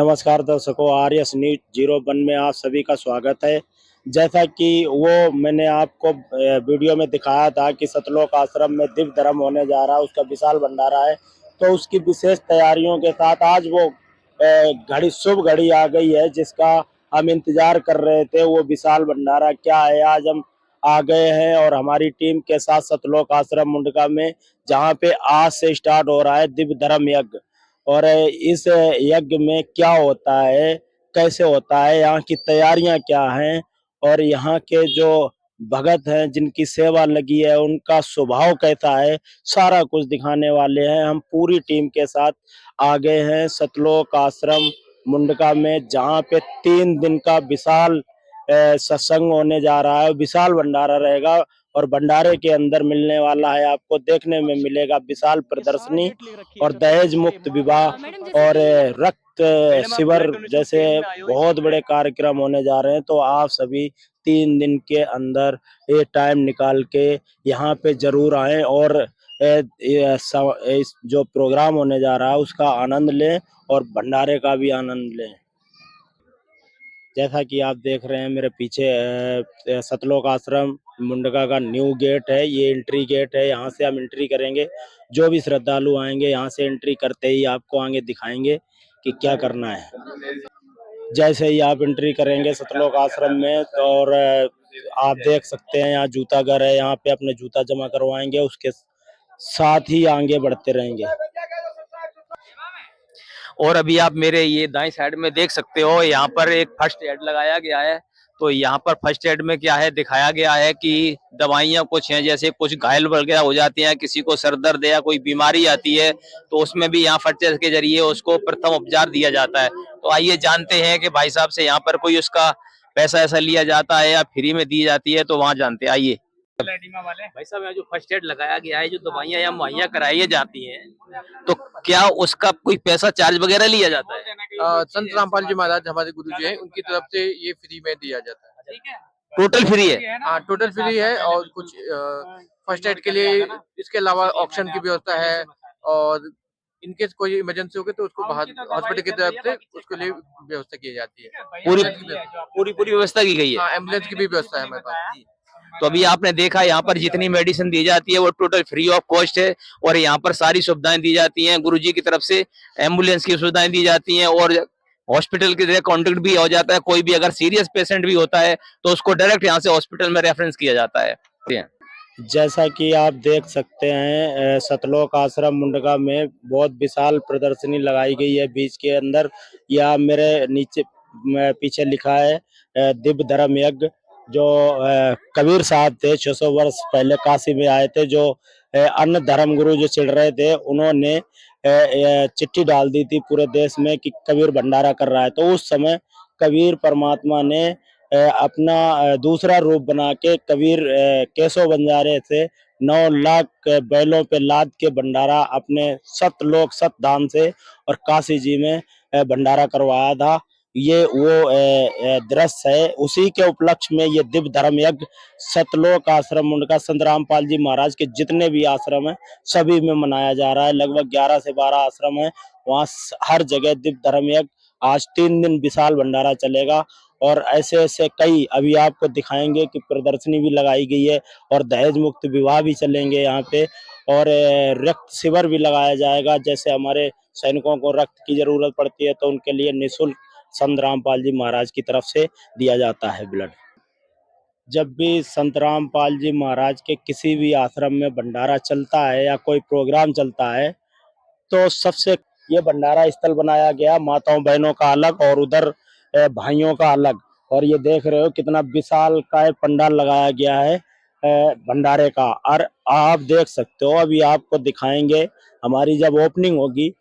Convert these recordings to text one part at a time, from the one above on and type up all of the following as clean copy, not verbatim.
नमस्कार दर्शकों, आर्यस न्यूज 01 में आप सभी का स्वागत है। जैसा कि वो मैंने आपको वीडियो में दिखाया था कि सतलोक आश्रम में दिव्य धर्म होने जा रहा है, उसका विशाल भंडारा है। तो उसकी विशेष तैयारियों के साथ आज वो शुभ घड़ी आ गई है जिसका हम इंतजार कर रहे थे। वो विशाल भंडारा क्या है, आज हम आ गए हैं और हमारी टीम के साथ सतलोक आश्रम मुंडका में, जहाँ पे आज से स्टार्ट हो रहा है दिव्य धर्म यज्ञ। और इस यज्ञ में क्या होता है, कैसे होता है, यहाँ की तैयारियां क्या हैं और यहाँ के जो भगत हैं जिनकी सेवा लगी है उनका स्वभाव कैसा है, सारा कुछ दिखाने वाले हैं। हम पूरी टीम के साथ आ गए हैं सतलोक आश्रम मुंडका में, जहाँ पे 3 दिन का विशाल सत्संग होने जा रहा है। विशाल भंडारा रहेगा और भंडारे के अंदर मिलने वाला है, आपको देखने में मिलेगा विशाल प्रदर्शनी और दहेज मुक्त विवाह और रक्त शिविर जैसे बहुत बड़े कार्यक्रम होने जा रहे हैं। तो आप सभी 3 दिन के अंदर ये टाइम निकाल के यहाँ पे जरूर आएं और इस जो प्रोग्राम होने जा रहा है उसका आनंद लें और भंडारे का भी आनंद लें। जैसा कि आप देख रहे हैं मेरे पीछे सतलोक आश्रम मुंडका का न्यू गेट है, ये एंट्री गेट है। यहाँ से हम एंट्री करेंगे, जो भी श्रद्धालु आएंगे यहाँ से एंट्री करते ही आपको आगे दिखाएंगे कि क्या करना है। जैसे ही आप एंट्री करेंगे सतलोक आश्रम में तो और आप देख सकते हैं यहाँ जूता घर है, यहाँ पे अपने जूता जमा करवाएंगे, उसके साथ ही आगे बढ़ते रहेंगे। और अभी आप मेरे ये दाएं साइड में देख सकते हो, यहाँ पर एक फर्स्ट एड लगाया गया है। तो यहाँ पर फर्स्ट एड में क्या है दिखाया गया है कि दवाइयाँ कुछ हैं, जैसे कुछ घायल वगैरह हो जाती हैं, किसी को सर दर्द या कोई बीमारी आती है तो उसमें भी यहाँ फर्स्ट एड के जरिए उसको प्रथम उपचार दिया जाता है। तो आइए जानते हैं कि भाई साहब से यहाँ पर कोई उसका पैसा ऐसा लिया जाता है या फ्री में दी जाती है, तो वहाँ जानते हैं। आइए भाई साहब, यहाँ जो फर्स्ट एड लगाया गया है, जो दवाइयाँ यहाँ मुहैया कराई जाती हैं, तो क्या उसका कोई पैसा चार्ज वगैरह लिया जाता है? संत रामपाल जी महाराज हमारे गुरु जी हैं, उनकी तरफ से ये फ्री में दिया जाता है। टोटल फ्री है? हाँ, टोटल फ्री है। और कुछ फर्स्ट एड के लिए इसके अलावा ऑक्सीजन की व्यवस्था है, और इनकेस कोई इमरजेंसी होगी तो उसको बाहर हॉस्पिटल की तरफ से उसके लिए व्यवस्था की जाती है। पूरी व्यवस्था की गई है। हाँ, एम्बुलेंस की भी व्यवस्था है हमारे पास। तो अभी आपने देखा यहाँ पर जितनी मेडिसिन दी जाती है वो टोटल फ्री ऑफ कॉस्ट है, और यहाँ पर सारी सुविधाएं दी जाती हैं गुरुजी की तरफ से। एम्बुलेंस की सुविधाएं दी जाती हैं और हॉस्पिटल के डायरेक्ट कॉन्टेक्ट भी हो जाता है। कोई भी अगर सीरियस पेशेंट भी होता है तो उसको डायरेक्ट यहाँ से हॉस्पिटल में रेफरेंस किया जाता है। जैसा कि आप देख सकते हैं सतलोक आश्रम मुंडका में बहुत विशाल प्रदर्शनी लगाई गई है बीच के अंदर। या मेरे नीचे पीछे लिखा है दिव्य धर्म यज्ञ, जो कबीर साहब थे 600 वर्ष पहले काशी में आए थे, जो अन्य धर्म गुरु जो चिढ़ रहे थे, उन्होंने चिट्ठी डाल दी थी पूरे देश में कि कबीर भंडारा कर रहा है। तो उस समय कबीर परमात्मा ने अपना दूसरा रूप बना के कबीर केशव बंजारे से 9 लाख बैलों पे लाद के भंडारा अपने सतलोक सतधाम से और काशी जी में भंडारा करवाया था। ये वो दृश्य है, उसी के उपलक्ष्य में ये दिव्य धर्म यज्ञ सतलोक आश्रम मुंडका संत रामपाल जी महाराज के जितने भी आश्रम हैं सभी में मनाया जा रहा है। लगभग 11 से 12 आश्रम है, वहाँ हर जगह दिव्य धर्म यज्ञ आज 3 दिन विशाल भंडारा चलेगा। और ऐसे ऐसे कई अभी आपको दिखाएंगे कि प्रदर्शनी भी लगाई गई है और दहेज मुक्त विवाह भी चलेंगे यहाँ पे, और रक्त शिविर भी लगाया जाएगा। जैसे हमारे सैनिकों को रक्त की जरूरत पड़ती है तो उनके लिए निःशुल्क संत रामपाल जी महाराज की तरफ से दिया जाता है ब्लड। जब भी संत रामपाल जी महाराज के किसी भी आश्रम में भंडारा चलता है या कोई प्रोग्राम चलता है तो सबसे ये भंडारा स्थल बनाया गया, माताओं बहनों का अलग और उधर भाइयों का अलग। और ये देख रहे हो कितना विशाल काय पंडाल लगाया गया है भंडारे का। और आप देख सकते हो, अभी आपको दिखाएंगे हमारी जब ओपनिंग होगी।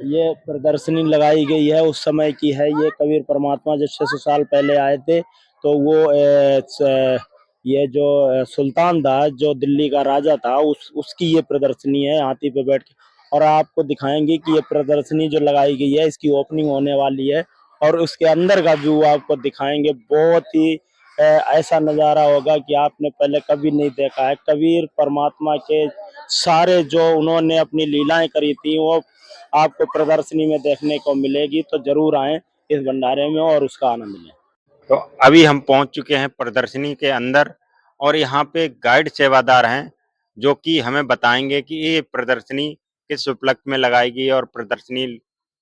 ये प्रदर्शनी लगाई गई है उस समय की है, ये कबीर परमात्मा जब 600 साल पहले आए थे तो वो ये जो सुल्तान था, जो दिल्ली का राजा था, उसकी ये प्रदर्शनी है हाथी पे बैठ के। और आपको दिखाएंगे कि ये प्रदर्शनी जो लगाई गई है इसकी ओपनिंग होने वाली है और उसके अंदर का व्यू आपको दिखाएंगे। बहुत ही ऐसा नज़ारा होगा कि आपने पहले कभी नहीं देखा है। कबीर परमात्मा के सारे जो उन्होंने अपनी लीलाएं करी थी वो आपको प्रदर्शनी में देखने को मिलेगी, तो जरूर आए इस भंडारे में और उसका आनंद लें। तो अभी हम पहुंच चुके हैं प्रदर्शनी के अंदर और यहाँ पे गाइड सेवादार हैं जो कि हमें बताएंगे कि ये प्रदर्शनी किस उपलक्ष्य में लगाई गई है और प्रदर्शनी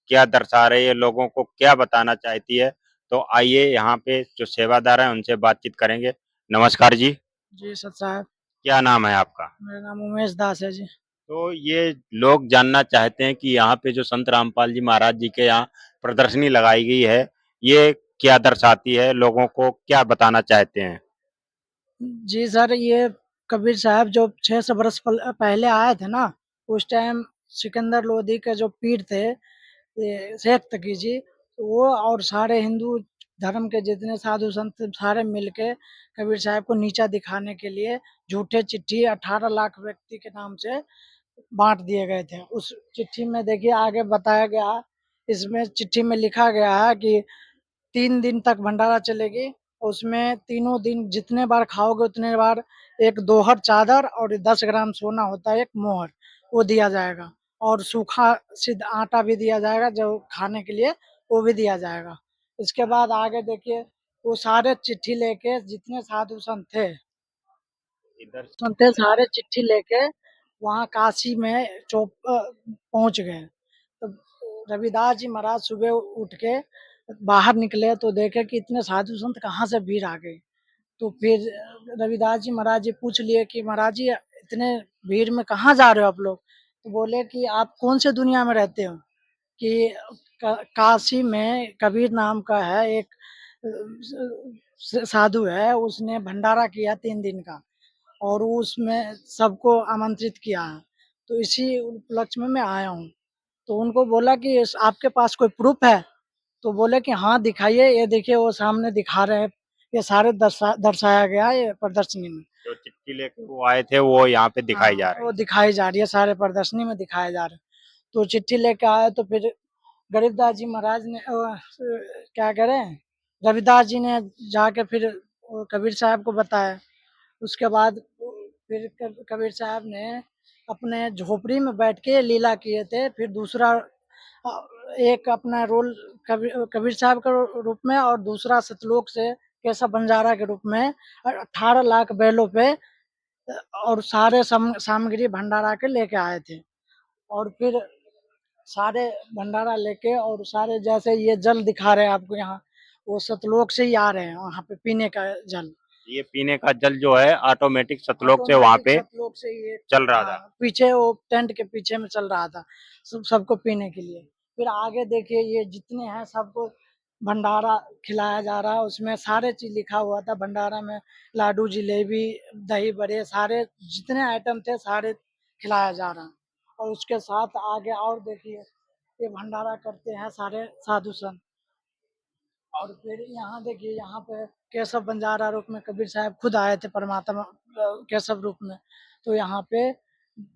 क्या दर्शा रही है, लोगों को क्या बताना चाहती है। तो आइए यहाँ पे जो सेवादार हैं उनसे बातचीत करेंगे। नमस्कार जी, जी सर साहब, क्या नाम है आपका? मेरा नाम उमेश दास है जी। तो ये लोग जानना चाहते हैं कि यहाँ पे जो संत रामपाल जी महाराज जी के यहाँ प्रदर्शनी लगाई गई है, ये क्या दर्शाती है, लोगों को क्या बताना चाहते हैं? जी सर, ये कबीर साहब जो 600 बरस पहले आए थे ना, उस टाइम सिकंदर लोधी के जो पीर थे, ये शेख तकी जी, वो और सारे हिंदू धर्म के जितने साधु संत सारे मिलके कबीर साहब को नीचा दिखाने के लिए झूठे चिट्ठी 18 लाख व्यक्ति के नाम से बाँट दिए गए थे। उस चिट्ठी में देखिए आगे बताया गया, इसमें चिट्ठी में लिखा गया है कि 3 दिन तक भंडारा चलेगी। उसमें तीनों दिन जितने बार खाओगे उतने बार एक दोहर चादर और 10 ग्राम सोना होता है एक मोहर, वो दिया जाएगा और सूखा सिद्ध आटा भी दिया जाएगा जो खाने के लिए, वो भी दिया जाएगा। इसके बाद आगे देखिए, वो सारे चिट्ठी लेके जितने साधु संत थे, इधर सारे चिट्ठी लेके वहाँ काशी में पहुँच गए। तो रविदास जी महाराज सुबह उठ के बाहर निकले तो देखे कि इतने साधु संत कहाँ से भीड़ आ गई। तो फिर रविदास जी महाराज जी पूछ लिए कि महाराज जी इतने भीड़ में कहाँ जा रहे हो आप लोग? तो बोले कि आप कौन से दुनिया में रहते हो? कि काशी में कबीर नाम का है एक साधु है, उसने भंडारा किया 3 दिन का और उसमें सबको आमंत्रित किया है। तो इसी उपलक्ष्य में मैं आया हूँ। तो उनको बोला कि आपके पास कोई प्रूफ है? तो बोले कि हाँ दिखाइए, ये देखिए वो सामने दिखा रहे हैं। ये सारे दर्शाया गया है ये प्रदर्शनी में। जो चिट्ठी लेके वो आए थे वो यहाँ पे दिखाई जा हाँ, रही वो है। दिखाई जा रही है, सारे प्रदर्शनी में दिखाए जा रहे हैं। तो चिट्ठी लेके आए तो फिर गरीबदास जी महाराज ने क्या कह रहे हैं, रविदास जी ने जाके फिर कबीर साहब को बताया। उसके बाद फिर कबीर साहब ने अपने झोपड़ी में बैठ के लीला किए थे। फिर दूसरा एक अपना रोल कबीर साहब के रूप में और दूसरा सतलोक से केशव बंजारा के रूप में 18 लाख बैलों पे और सारे सामग्री भंडारा के लेके आए थे। और फिर सारे भंडारा लेके और सारे जैसे ये जल दिखा रहे हैं आपको यहाँ, वो सतलोक से ही आ रहे हैं वहाँ पे पीने का जल। ये पीने का जल जो है ऑटोमेटिक सतलोक से वहाँ पे सतलोक से ये चल रहा था। पीछे वो टेंट के पीछे में चल रहा था सबको पीने के लिए। फिर आगे देखिए ये जितने हैं सबको भंडारा खिलाया जा रहा है, उसमें सारे चीज लिखा हुआ था भंडारा में, लाडू जलेबी दही बड़े सारे जितने आइटम थे सारे खिलाया जा रहा है। और उसके साथ आगे और देखिए ये भंडारा करते हैं सारे साधु संत। और फिर यहाँ देखिए यहाँ पे केशव बंजारा रूप में कबीर साहब खुद आए थे परमात्मा केशव रूप में। तो यहाँ पे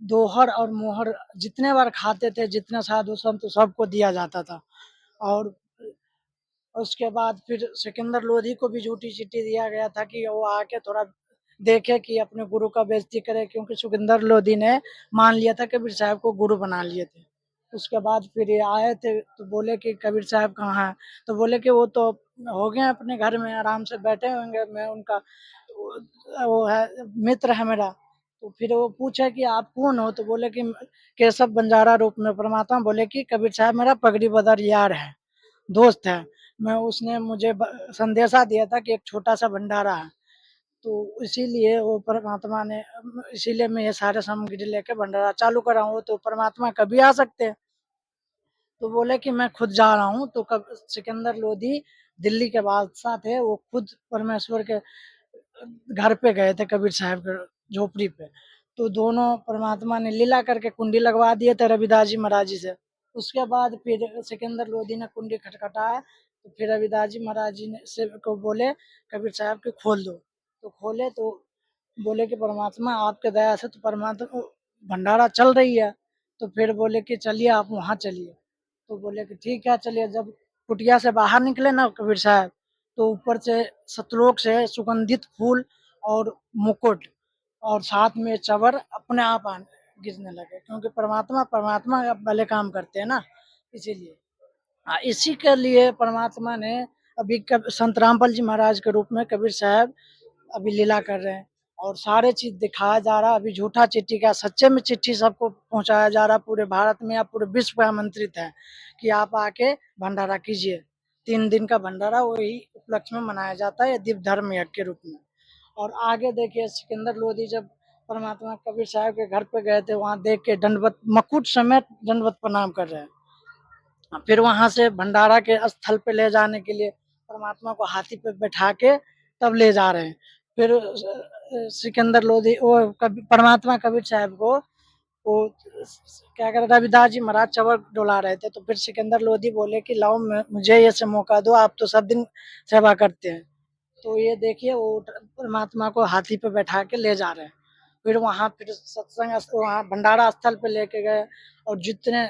दोहर और मोहर जितने बार खाते थे जितने साधु संत सबको दिया जाता था। और उसके बाद फिर सिकंदर लोधी को भी झूठी चिट्ठी दिया गया था कि वो आके थोड़ा देखे कि अपने गुरु का बेइज्जती करे, क्योंकि सिकंदर लोधी ने मान लिया था कबीर साहब को गुरु बना लिए थे। उसके बाद फिर ये आए थे तो बोले कि कबीर साहब कहाँ हैं? तो बोले कि वो तो हो गए अपने घर में आराम से बैठे होंगे, मैं उनका वो है मित्र है मेरा। तो फिर वो पूछा कि आप कौन हो? तो बोले कि केशव बंजारा रूप में परमात्मा बोले कि कबीर साहब मेरा पगड़ी बदर यार है, दोस्त है। मैं उसने मुझे संदेशा दिया था कि एक छोटा सा भंडारा है, तो इसीलिए वो परमात्मा ने इसीलिए मैं ये सारे सामग्री लेके भंडारा चालू कर रहा हूँ। तो परमात्मा कभी आ सकते हैं। तो बोले कि मैं खुद जा रहा हूँ। तो कब सिकंदर लोधी दिल्ली के बादशाह थे, वो खुद परमेश्वर के घर पे गए थे कबीर साहब के झोपड़ी पे। तो दोनों परमात्मा ने लीला करके कुंडी लगवा दिए थे रविदास जी महाराज जी से। उसके बाद फिर सिकंदर लोधी ने कुंडी खटखटाया, तो फिर रविदास जी महाराज जी ने से को बोले कबीर साहब के खोल दो। तो खोले तो बोले कि परमात्मा आपके दया से तो परमात्मा भंडारा चल रही है। तो फिर बोले कि चलिए आप वहाँ चलिए। तो बोले कि ठीक है चलिए। जब कुटिया से बाहर निकले ना कबीर साहब, तो ऊपर से सतलोक से सुगंधित फूल और मुकुट और साथ में चवर अपने आप गिरने लगे, क्योंकि परमात्मा परमात्मा वाले काम करते हैं ना, इसीलिए। इसी के लिए परमात्मा ने अभी संत रामपाल जी महाराज के रूप में कबीर साहब अभी लीला कर रहे हैं, और सारे चीज दिखाया जा रहा है। अभी झूठा चिट्ठी का सच्चे में चिट्ठी सबको पहुंचाया जा रहा है। पूरे भारत में या पूरे विश्व में आमंत्रित है कि आप आके भंडारा कीजिए। 3 दिन का भंडारा वही उपलक्ष्य में मनाया जाता है दिव्य धर्म यज्ञ के रूप में। और आगे देखिए सिकंदर लोधी जब परमात्मा कबीर साहब के घर पे गए थे, वहां देख के दंडवत मकुट समेत दंडवत प्रणाम कर रहे हैं। फिर वहां से भंडारा के स्थल पे ले जाने के लिए परमात्मा को हाथी पे बैठा के तब ले जा रहे हैं। फिर सिकंदर लोधी वो परमात्मा कबीर साहब को वो क्या कर रहे, रविदास जी महाराज चवर डोला रहे थे, तो फिर सिकंदर लोधी बोले कि लाओ मुझे ये से मौका दो, आप तो सब दिन सेवा करते हैं। तो ये देखिए वो परमात्मा को हाथी पे बैठा के ले जा रहे हैं। फिर वहां फिर सत्संग वहां भंडारा स्थल पे लेके गए, और जितने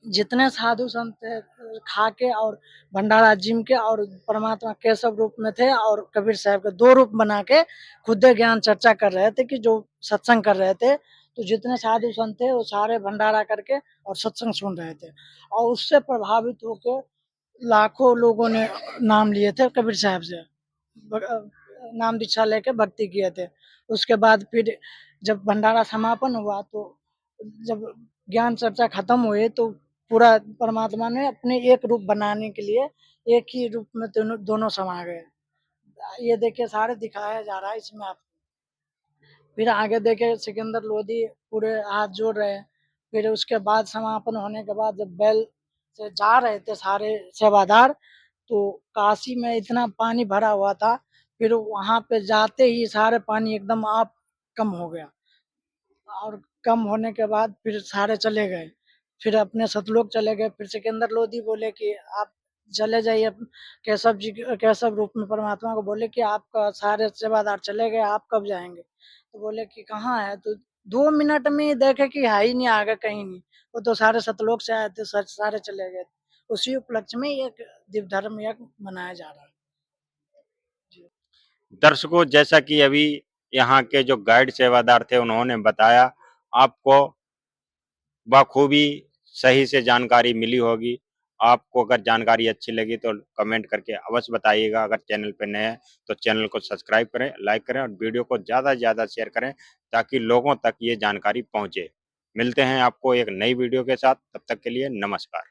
जितने साधु संत थे खा के और भंडारा जिम के और परमात्मा केशव रूप में थे, और कबीर साहब के 2 रूप बना के खुद ज्ञान चर्चा कर रहे थे कि जो सत्संग कर रहे थे। तो जितने साधु संत थे वो सारे भंडारा करके और सत्संग सुन रहे थे, और उससे प्रभावित होकर लाखों लोगों ने नाम लिए थे कबीर साहब से, नाम दीक्षा लेके भक्ति किए थे। उसके बाद फिर जब भंडारा समापन हुआ, तो जब ज्ञान चर्चा खत्म हुई, तो पूरा परमात्मा ने अपने एक रूप बनाने के लिए एक ही रूप में दोनों समा गए। ये देखिए सारे दिखाया जा रहा है इसमें आपको। फिर आगे देखे सिकंदर लोधी पूरे हाथ जोड़ रहे हैं। फिर उसके बाद समापन होने के बाद जब बैल से जा रहे थे सारे सेवादार, तो काशी में इतना पानी भरा हुआ था। फिर वहां पे जाते ही सारे पानी एकदम आप कम हो गया, और कम होने के बाद फिर सारे चले गए। फिर अपने सतलोक चले गए। फिर सिकंदर लोधी बोले कि आप चले जाइए। केशव जी केशव रूप में परमात्मा को बोले कि आपका सारे सेवादार चले गए, आप कब जाएंगे? तो बोले कि कहाँ है? तो 2 मिनट में ही देखे कि है ही नहीं, आगे कहीं नहीं। वो तो सारे सतलोक से आए थे, सारे चले गए। उसी उपलक्ष्य में एक दिव्य धर्म यज्ञ मनाया जा रहा है। दर्शकों, जैसा कि अभी यहाँ के जो गाइड सेवादार थे उन्होंने बताया, आपको बखूबी सही से जानकारी मिली होगी। आपको अगर जानकारी अच्छी लगी तो कमेंट करके अवश्य बताइएगा। अगर चैनल पे नए हैं तो चैनल को सब्सक्राइब करें, लाइक करें और वीडियो को ज़्यादा से ज़्यादा शेयर करें ताकि लोगों तक ये जानकारी पहुंचे। मिलते हैं आपको एक नई वीडियो के साथ, तब तक के लिए नमस्कार।